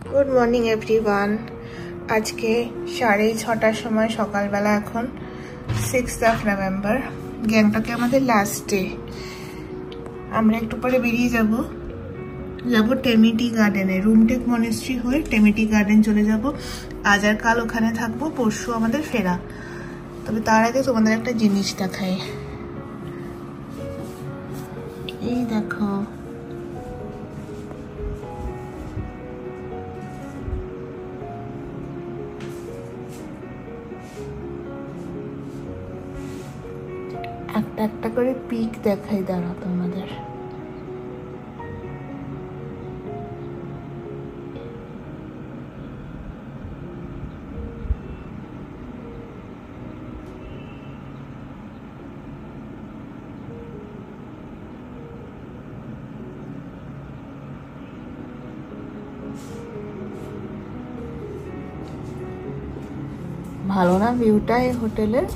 Good morning everyone. आज के 6:30 समय सकाल बेला এখন 6 नवम्बर গ্যাংটকে আমাদের লাস্ট ডে। আমরা একটু পরে বেরিয়ে যাব টেমিটি গার্ডেনে, রুমটেক মনেস্ট্রি হয়ে টেমিটি গার্ডেন চলে যাব। আজ আর কাল ওখানে থাকবো, পরশু আমাদের ফেরা। তবে তার আগে তোমাদের একটা জিনিস দেখাই। এই দেখো, একটা একটা করে পিক দেখাই, দাঁড়া তোমাদের। ভালো না ভিউটা এই হোটেলের?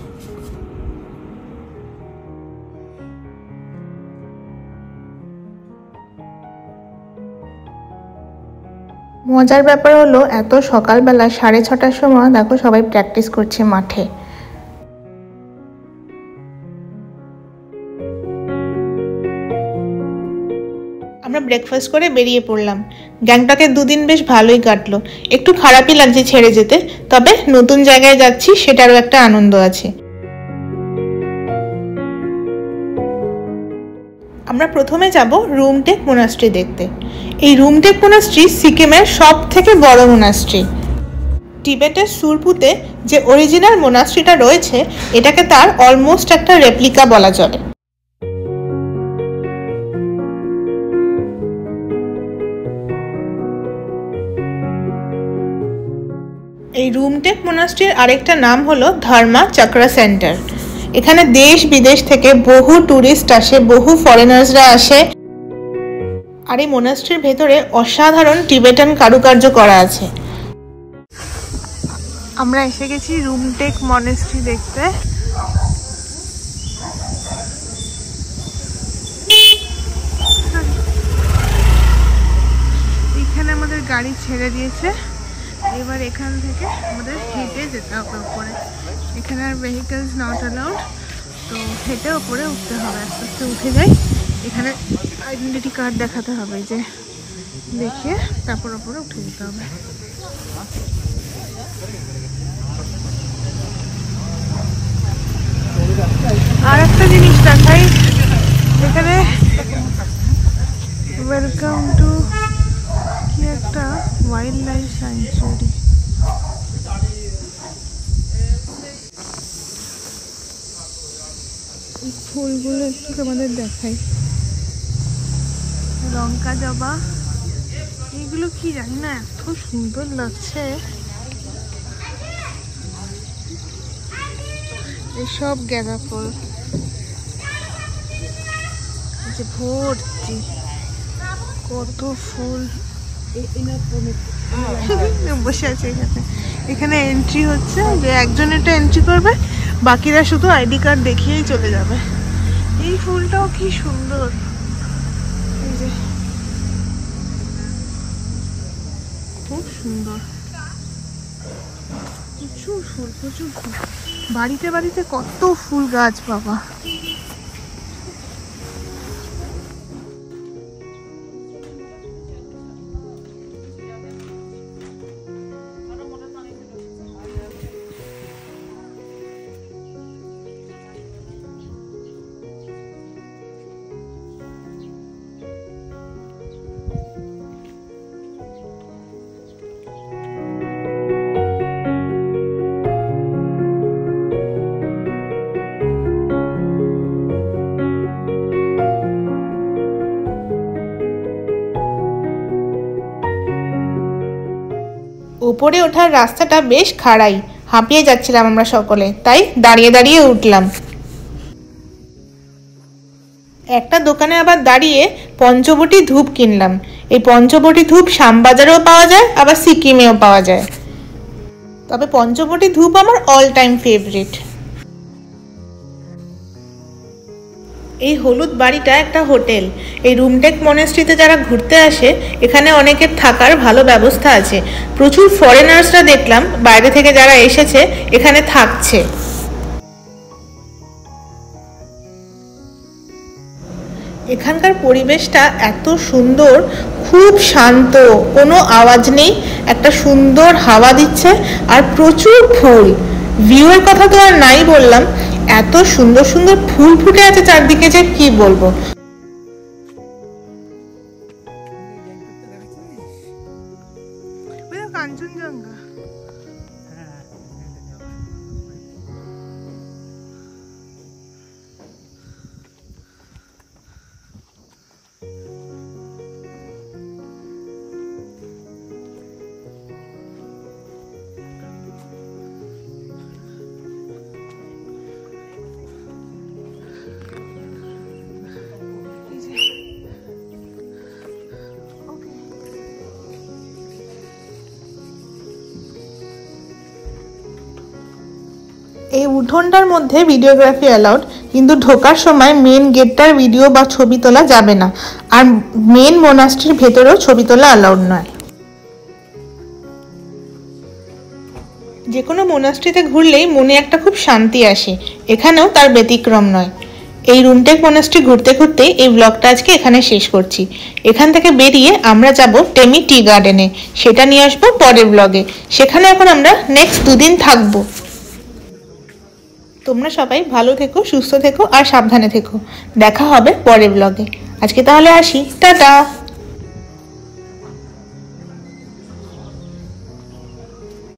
মজার ব্যাপার হলো এত সকালবেলা 6:30টার সময় দেখো সবাই প্র্যাকটিস করছে মাঠে। আমরা ব্রেকফাস্ট করে বেরিয়ে পড়লাম। গ্যাংটকের দুদিন বেশ ভালোই কাটলো, একটু খারাপই লাগছে ছেড়ে যেতে, তবে নতুন জায়গায় যাচ্ছি সেটারও একটা আনন্দ আছে। আমরা প্রথমে যাব রুমটেক মোনাস্ট্রি দেখতে। এই রুমটেক মোনাস্ট্রি সিকিমের সবথেকে বড় মোনাস্ট্রি। টিবেটের সুরপুতে যে অরিজিনাল মোনাস্ট্রিটা রয়েছে, এটাকে তার অলমোস্ট একটা রেপ্লিকা বলা চলে। এই রুমটেক মোনাস্ট্রির আরেকটা নাম হলো ধর্মা চক্রা সেন্টার। এখানে দেশ বিদেশ থেকে বহু টুরিস্ট আসে, বহু ফরেনার্সরা আসে। আর এই মোনাস্ট্রির ভেতরে অসাধারণ টিবেটান কারুকার্য করা আছে। আমরা এসে গেছি রুমটেক মনেস্ট্রি দেখতে। এখানে আমাদের গাড়ি ছেড়ে দিয়েছে, এবার এখান থেকে আমাদের হেঁটে যেতে হবে উপরে। এখানে আর ভেহিকলস নট অ্যালাউড, তো হেঁটে উপরে উঠতে হবে। আস্তে আস্তে উঠে যাই। এখানে আইডেন্টিটি কার্ড দেখাতে হবে, যে দেখিয়ে তারপর উপরে উঠে যেতে হবে। আর একটা জিনিস দেখাই, এখানে ওয়েলকাম টু কি একটা ওয়াইল্ড লাইফ স্যাংচুয়ারি। ফুলগুলো একটু আমাদের দেখাই, লঙ্কা জবা, এগুলো কি জানি না, এত সুন্দর লাগছে। এসব গাঁদা ফুল যে ভর্তি, কত ফুল বসে আছে এখানে। এখানে এন্ট্রি হচ্ছে, যে একজন এটা এন্ট্রি করবে, বাকিরা শুধু আইডি কার্ড দেখিয়েই চলে যাবে। এই ফুলটাও কি সুন্দর, এই যে খুব সুন্দর। প্রচুর ফুল, প্রচুর ফুল, বাড়িতে বাড়িতে কত ফুল গাছ বাবা। উপরে ওঠার রাস্তাটা বেশ খাড়াই, হাঁপিয়ে যাচ্ছিলাম আমরা সকলে, তাই দাঁড়িয়ে দাঁড়িয়ে উঠলাম। একটা দোকানে আবার দাঁড়িয়ে পঞ্চবটি ধূপ কিনলাম। এই পঞ্চবটি ধূপ শ্যামবাজারেও পাওয়া যায়, আবার সিকিমেও পাওয়া যায়। তবে পঞ্চবটি ধূপ আমার অল টাইম ফেভারিট। এই হলুদ বাড়িটা একটা হোটেল। এই রুমটেক মনেস্ট্রিতে যারা ঘুরতে আসে এখানে অনেকের থাকার ভালো ব্যবস্থা আছে। প্রচুর ফরেনার্সরা দেখলাম বাইরে থেকে যারা এসেছে এখানে থাকছে। এখানকার পরিবেশটা এত সুন্দর, খুব শান্ত, কোনো আওয়াজ নেই, একটা সুন্দর হাওয়া দিচ্ছে আর প্রচুর ফুল। ভিউয়ের কথা তো আর নাই বললাম, এত সুন্দর সুন্দর ফুল ফুটে আছে চারদিকে যে কি বলবো। কাঞ্চনজঙ্ঘা এই উঠোনটার মধ্যে ভিডিওগ্রাফি অ্যালাউড, কিন্তু ঢোকার সময় মেন গেটটার ভিডিও বা ছবি তোলা যাবে না, আর মেন মোনাস্ট্রির ভেতরেও ছবি তোলা অ্যালাউড নয়। যে কোনো মোনাস্ট্রিতে ঘুরলেই মনে একটা খুব শান্তি আসে, এখানেও তার ব্যতিক্রম নয়। এই রুমটেক মোনাস্ট্রি ঘুরতে ঘুরতে এই ব্লগটা আজকে এখানে শেষ করছি। এখান থেকে বেরিয়ে আমরা যাব টেমি টি গার্ডেনে, সেটা নিয়ে আসবো পরের ব্লগে। সেখানে এখন আমরা নেক্সট 2 দিন থাকবো। তোমরা সবাই ভালো থেকো, সুস্থ থেকো আর সাবধানে থেকো। দেখা হবে পরের ব্লগে। আজকে তাহলে আসি, টাটা।